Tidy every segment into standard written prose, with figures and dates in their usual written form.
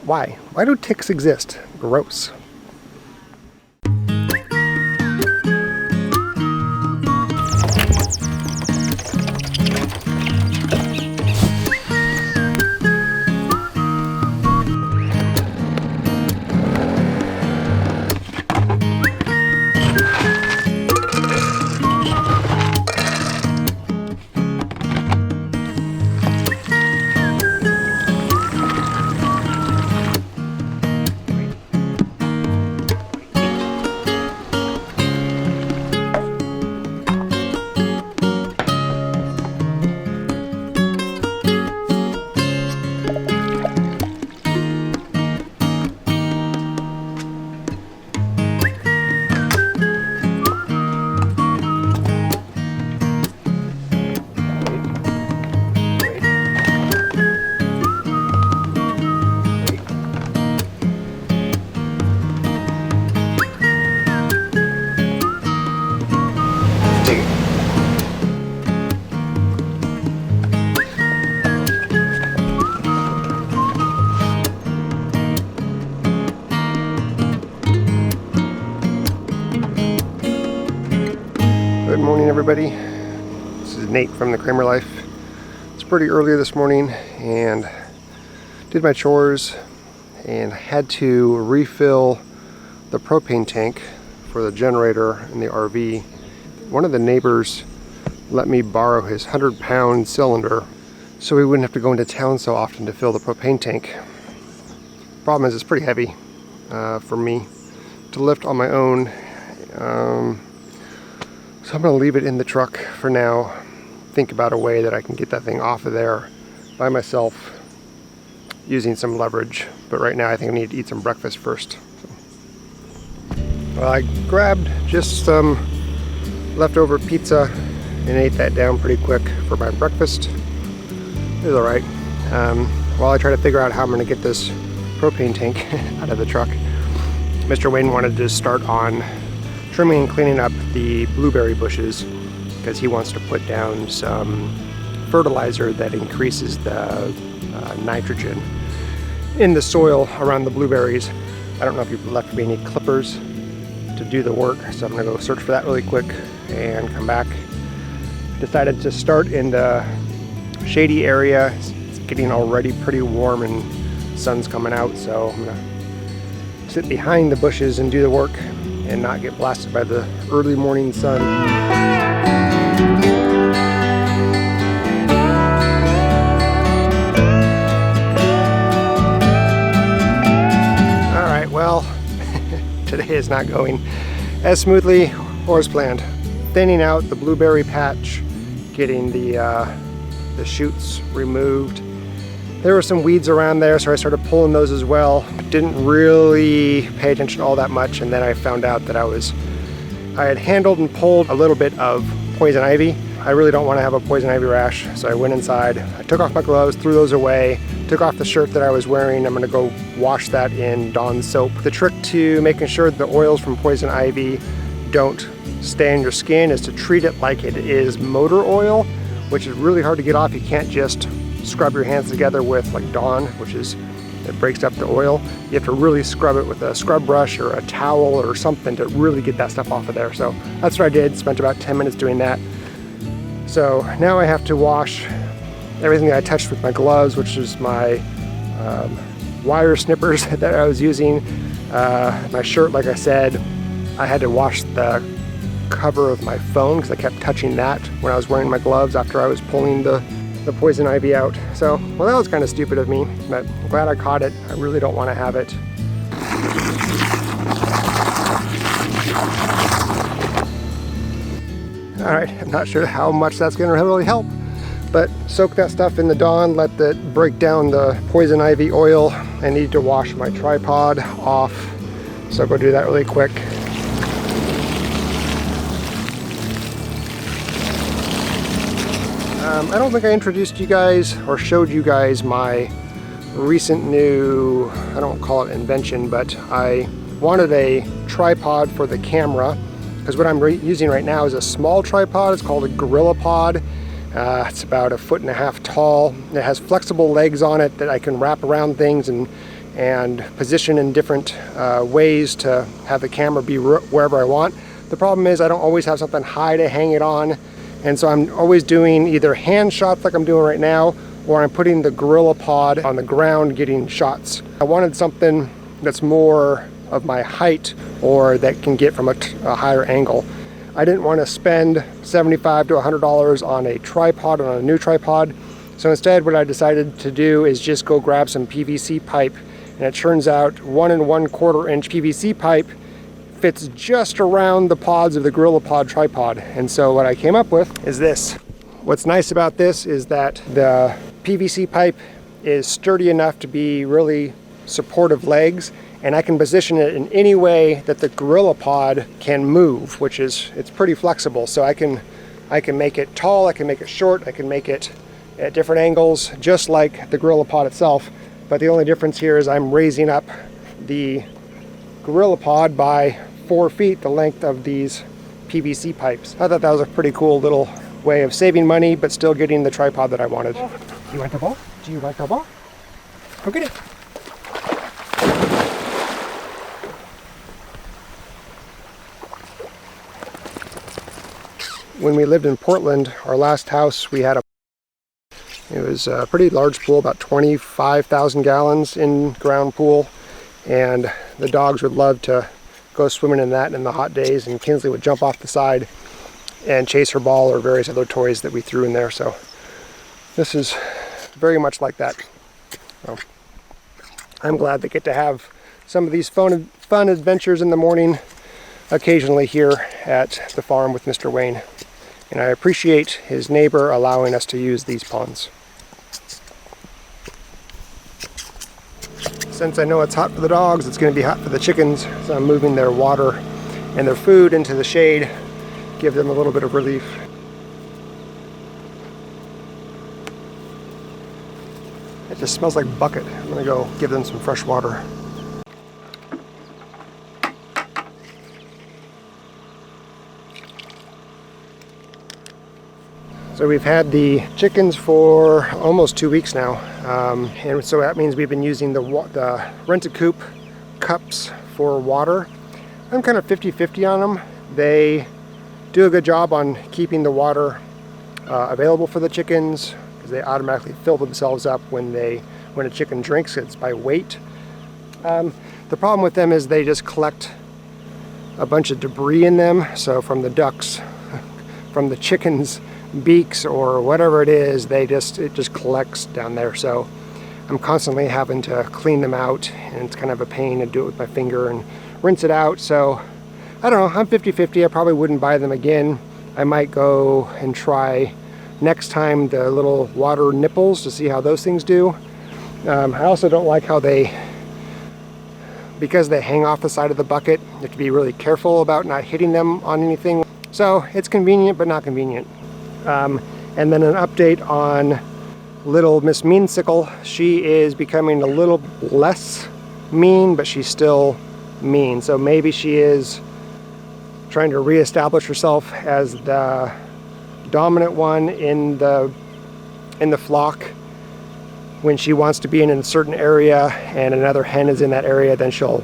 Why? Why do ticks exist? Gross. Good morning, everybody. This is Nate from the Kraemer Life. It's pretty early this morning and did my chores and had to refill the propane tank for the generator in the RV. One of the neighbors let me borrow his 100-pound cylinder so we wouldn't have to go into town so often to fill the propane tank. Problem is, it's pretty heavy for me to lift on my own. So I'm going to leave it in the truck for now, think about a way that I can get that thing off of there by myself using some leverage. But right now I think I need to eat some breakfast first. Well, I grabbed just some leftover pizza and ate that down pretty quick for my breakfast. It was alright. While I try to figure out how I'm going to get this propane tank out of the truck, Mr. Wayne wanted to start on trimming and cleaning up the blueberry bushes because he wants to put down some fertilizer that increases the nitrogen in the soil around the blueberries. I don't know if you've left me any clippers to do the work, so I'm gonna go search for that really quick and come back. Decided to start in the shady area. It's getting already pretty warm and the sun's coming out, so I'm gonna sit behind the bushes and do the work and not get blasted by the early morning sun. Alright, well, today is not going as smoothly or as planned. Thinning out the blueberry patch, getting the shoots removed. There were some weeds around there, so I started pulling those as well. Didn't really pay attention all that much, and then I found out that I had handled and pulled a little bit of poison ivy. I really don't want to have a poison ivy rash, so I went inside. I took off my gloves, threw those away, took off the shirt that I was wearing. I'm going to go wash that in Dawn soap. The trick to making sure the oils from poison ivy don't stay on your skin is to treat it like it is motor oil, which is really hard to get off. You can't just scrub your hands together with like Dawn, which is, it breaks up the oil. You have to really scrub it with a scrub brush or a towel or something to really get that stuff off of there. So that's what I did, spent about 10 minutes doing that. So now I have to wash everything that I touched with my gloves, which is my wire snippers that I was using. My shirt, like I said, I had to wash the cover of my phone because I kept touching that when I was wearing my gloves after I was pulling the poison ivy out. So, well, that was kind of stupid of me, but I'm glad I caught it. I really don't want to have it. All right, I'm not sure how much that's going to really help, but soak that stuff in the Dawn, let that break down the poison ivy oil. I need to wash my tripod off, so I'll go do that really quick. I don't think I introduced you guys or showed you guys my recent new, I don't call it invention, but I wanted a tripod for the camera because what I'm using right now is a small tripod. It's called a GorillaPod. It's about 1.5 feet tall. It has flexible legs on it that I can wrap around things and and position in different ways to have the camera be wherever I want. The problem is I don't always have something high to hang it on, and so I'm always doing either hand shots like I'm doing right now, or I'm putting the GorillaPod on the ground getting shots. I wanted something that's more of my height or that can get from a higher angle. I didn't want to spend $75 to $100 on a tripod, on a new tripod. So instead what I decided to do is just go grab some PVC pipe, and it turns out 1 1/4 inch PVC pipe fits just around the pods of the GorillaPod tripod. And so what I came up with is this. What's nice about this is that the PVC pipe is sturdy enough to be really supportive legs, and I can position it in any way that the GorillaPod can move, which is, it's pretty flexible. So I can make it tall, I can make it short, I can make it at different angles, just like the GorillaPod itself. But the only difference here is I'm raising up the GorillaPod by 4 feet, the length of these PVC pipes. I thought that was a pretty cool little way of saving money, but still getting the tripod that I wanted. You want the ball? Do you like the ball? Go get it. When we lived in Portland, our last house, we had it was a pretty large pool, about 25,000 gallons in ground pool, and the dogs would love to go swimming in that in the hot days, and Kinsley would jump off the side and chase her ball or various other toys that we threw in there. So this is very much like that. So I'm glad to get to have some of these fun adventures in the morning occasionally here at the farm with Mr. Wayne. And I appreciate his neighbor allowing us to use these ponds. Since I know it's hot for the dogs, it's going to be hot for the chickens, so I'm moving their water and their food into the shade, give them a little bit of relief. It just smells like bucket. I'm going to go give them some fresh water. So we've had the chickens for almost 2 weeks now, and so that means we've been using the rent-a-coop cups for water. I'm kind of 50-50 on them. They do a good job on keeping the water available for the chickens, because they automatically fill themselves up when a chicken drinks. It's by weight. The problem with them is they just collect a bunch of debris in them, so from the ducks, from the chickens' beaks or whatever it is, it just collects down there. So I'm constantly having to clean them out, and it's kind of a pain to do it with my finger and rinse it out. So I don't know, I'm 50-50. I probably wouldn't buy them again. I might go and try next time the little water nipples to see how those things do. I also don't like how because they hang off the side of the bucket, you have to be really careful about not hitting them on anything. So it's convenient but not convenient. And then an update on little Miss Meansicle. She is becoming a little less mean, but she's still mean. So maybe she is trying to reestablish herself as the dominant one in the flock. When she wants to be in a certain area and another hen is in that area, then she'll,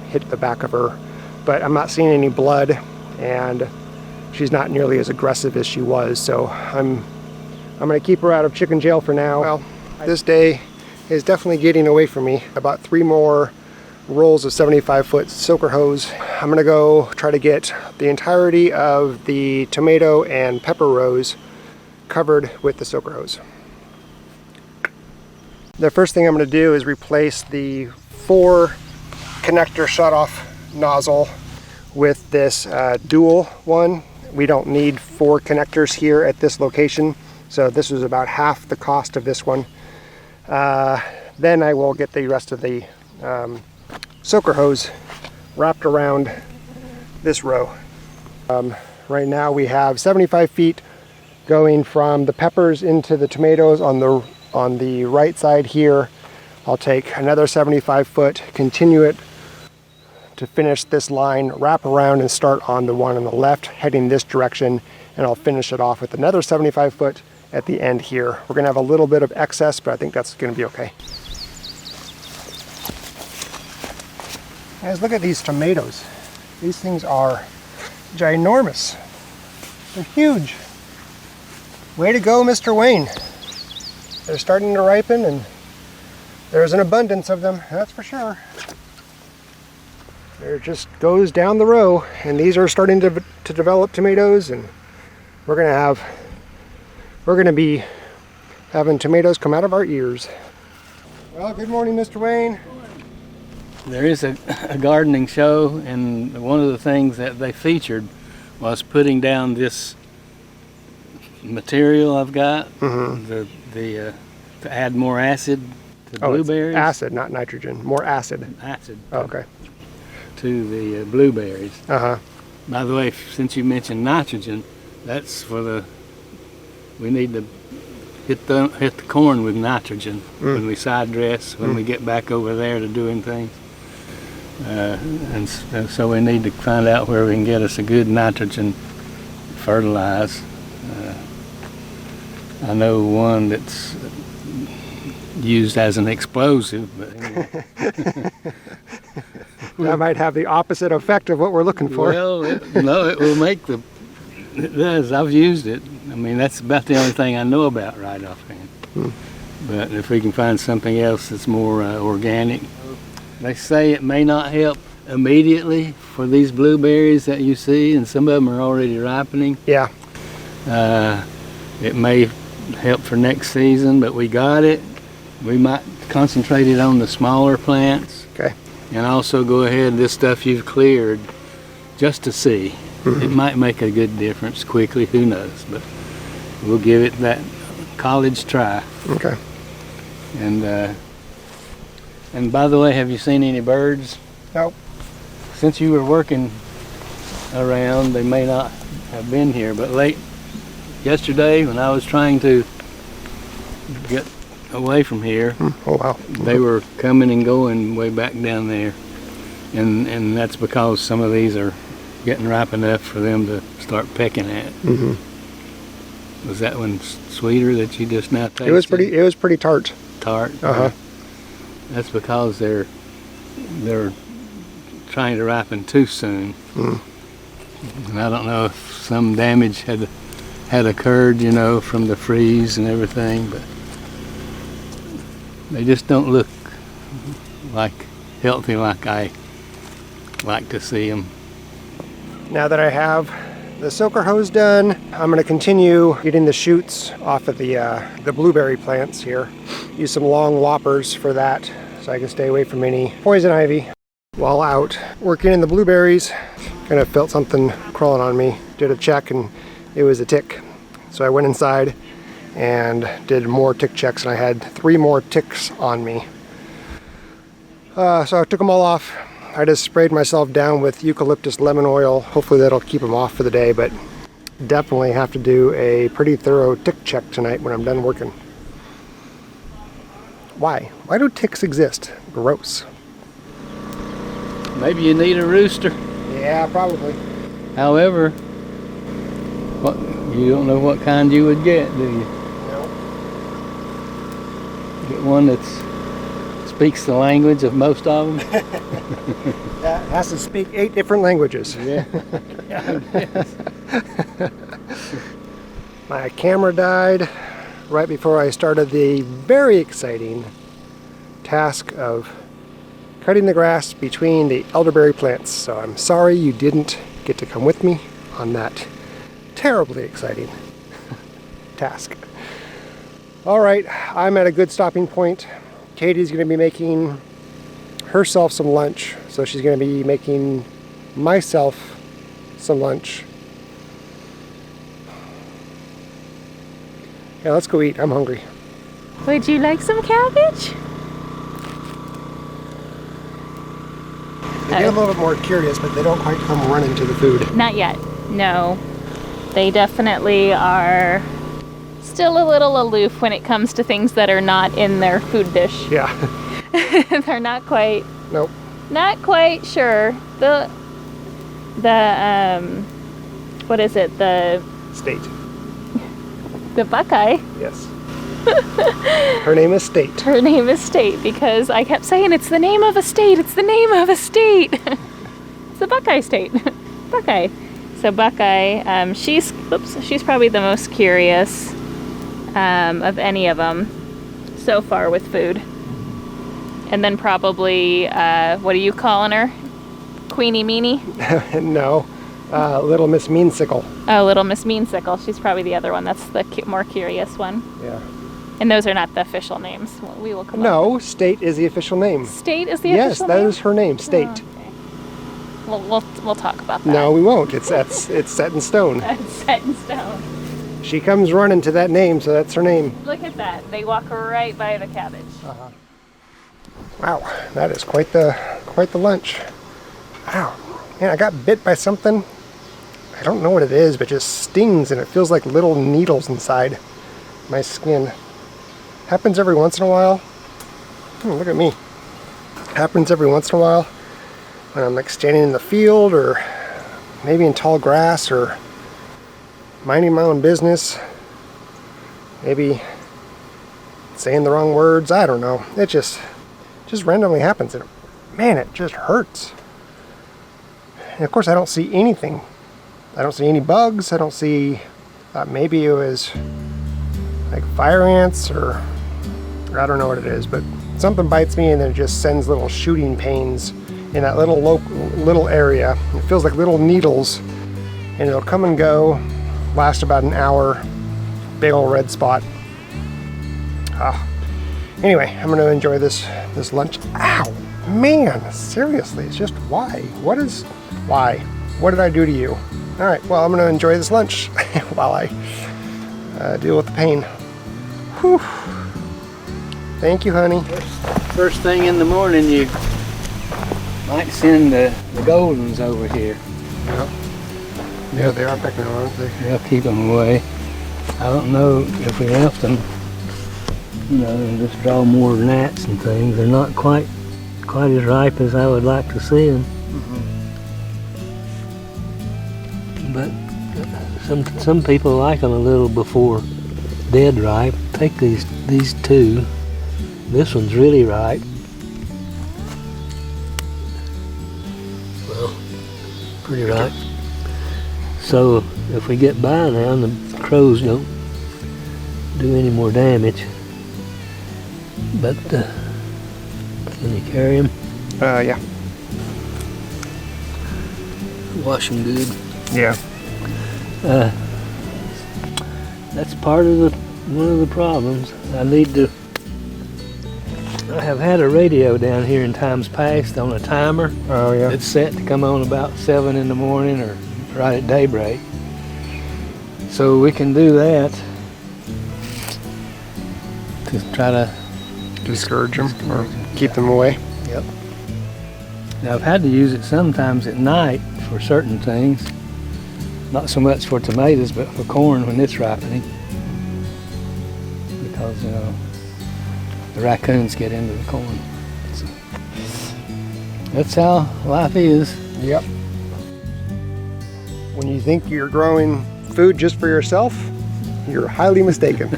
hit the back of her. But I'm not seeing any blood, and she's not nearly as aggressive as she was, so I'm going to keep her out of chicken jail for now. Well, this day is definitely getting away from me. I bought 3 more rolls of 75-foot soaker hose. I'm going to go try to get the entirety of the tomato and pepper rows covered with the soaker hose. The first thing I'm going to do is replace the 4 connector shutoff nozzle with this dual one. We don't need 4 connectors here at this location, so this was about half the cost of this one. Then I will get the rest of the soaker hose wrapped around this row. Right now we have 75 feet going from the peppers into the tomatoes on the right side here. I'll take another 75 foot, continue it to finish this line, wrap around and start on the one on the left heading this direction, and I'll finish it off with another 75 foot at the end here. We're going to have a little bit of excess, but I think that's going to be okay. Guys, look at these tomatoes. These things are ginormous. They're huge. Way to go, Mr. Wayne. They're starting to ripen, and there's an abundance of them, that's for sure. There just goes down the row, and these are starting to develop tomatoes, and we're gonna be having tomatoes come out of our ears. Well, good morning, Mr. Wayne. There is a gardening show, and one of the things that they featured was putting down this material I've got, to add more acid to blueberries. It's acid, not nitrogen. More acid. Acid. Oh, okay. To the blueberries. Uh-huh. By the way, since you mentioned nitrogen, that's for we need to hit the corn with nitrogen when we side dress, when we get back over there to doing things. And so we need to find out where we can get us a good nitrogen fertilize. I know one that's used as an explosive, but anyway. That might have the opposite effect of what we're looking for. Well, no, it will make it does. I've used it. I mean, that's about the only thing I know about right offhand. But if we can find something else that's more organic. They say it may not help immediately for these blueberries that you see, and some of them are already ripening. Yeah. It may help for next season, but we got it. We might concentrate it on the smaller plants. Okay. And also go ahead, this stuff you've cleared, just to see. It might make a good difference quickly, who knows, but we'll give it that college try. Okay. And by the way, have you seen any birds? Nope. Since you were working around, they may not have been here, but yesterday when I was trying to get away from here, oh wow, they were coming and going way back down there, and that's because some of these are getting ripe enough for them to start pecking at. Was that one sweeter that you just now tasted? It was pretty tart. Tart. Uh-huh. That's because they're trying to ripen too soon. And I don't know if some damage had occurred, from the freeze and everything, but they just don't look like healthy like I like to see them. Now that I have the soaker hose done, I'm going to continue getting the shoots off of the blueberry plants here. Use some long loppers for that so I can stay away from any poison ivy. While out working in the blueberries, kind of felt something crawling on me. Did a check and it was a tick. So I went inside and did more tick checks, and I had 3 more ticks on me. So I took them all off. I just sprayed myself down with eucalyptus lemon oil. Hopefully that'll keep them off for the day, but definitely have to do a pretty thorough tick check tonight when I'm done working. Why? Why do ticks exist? Gross. Maybe you need a rooster. Yeah, probably. However, you don't know what kind you would get, do you? No. Get one that speaks the language of most of them. That has to speak 8 different languages. Yeah. My camera died right before I started the very exciting task of cutting the grass between the elderberry plants. So I'm sorry you didn't get to come with me on that terribly exciting task. All right, I'm at a good stopping point. Katie's going to be making herself some lunch, so she's going to be making myself some lunch. Yeah, let's go eat. I'm hungry. Would you like some cabbage? They get a little bit more curious, but they don't quite come running to the food. Not yet, no. They definitely are still a little aloof when it comes to things that are not in their food dish. Yeah. They're not quite. Nope. Not quite sure. The what is it? The State. Buckeye. Yes. Her name is State. Her name is State because I kept saying, it's the name of a state, it's the name of a state. It's the Buckeye State. Buckeye. So Buckeye, she's probably the most curious of any of them so far with food. And then probably, what are you calling her? Queenie Meanie? No, Little Miss Meansicle. Oh, Little Miss Meansicle. She's probably the other one. That's the more curious one. Yeah. And those are not the official names. We will come up. No, State is the official name. State is the Yes, official that name? is her name, State. Oh, okay. We'll talk about that. No, we won't. It's set in stone. It's set in stone. She comes running to that name, so that's her name. Look at that. They walk right by the cabbage. Wow, that is quite the lunch. Wow, man, I got bit by something. I don't know what it is, but it just stings and it feels like little needles inside my skin. Happens every once in a while. Look at me. Happens every once in a while when I'm like standing in the field or maybe in tall grass or minding my own business. Maybe saying the wrong words. I don't know. It just randomly happens. And man, it just hurts. And of course, I don't see anything. I don't see any bugs. I don't see, maybe it was like fire ants or I don't know what it is, but something bites me and then it just sends little shooting pains in that little area. It feels like little needles and it'll come and go, last about an hour, big old red spot. Anyway, I'm gonna enjoy this lunch. Ow, man, seriously, it's just why? Why? What did I do to you? All right, well, I'm gonna enjoy this lunch while I deal with the pain. Whew. Thank you, honey. First thing in the morning, you might send the Goldens over here. Yep. Yeah, they are pecking on, aren't they? They'll keep them away. I don't know if we left them, and just draw more gnats and things. They're not quite as ripe as I would like to see them. But some people like them a little before dead ripe. Take these two. This one's really ripe. Well, pretty ripe. So if we get by now and the crows don't do any more damage, but can you carry them? Yeah. Wash them good. Yeah. That's part of one of the problems. I have had a radio down here in times past on a timer. Oh yeah. It's set to come on about 7 in the morning or right at daybreak. So we can do that to try to Discourage them or keep them away. Yep. Now I've had to use it sometimes at night for certain things. Not so much for tomatoes, but for corn when it's ripening. Because, the raccoons get into the corn. So that's how life is. Yep. When you think you're growing food just for yourself, you're highly mistaken.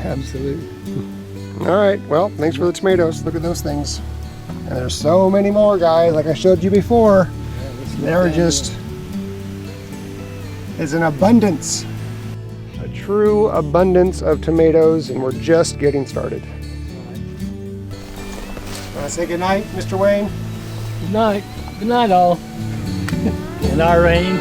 Absolutely. All right, well, thanks for the tomatoes. Look at those things. And there's so many more, guys, like I showed you before. They're just, it's an abundance. A true abundance of tomatoes, and we're just getting started. Want to say good night, Mr. Wayne? Good night. Good night, all. In our rain.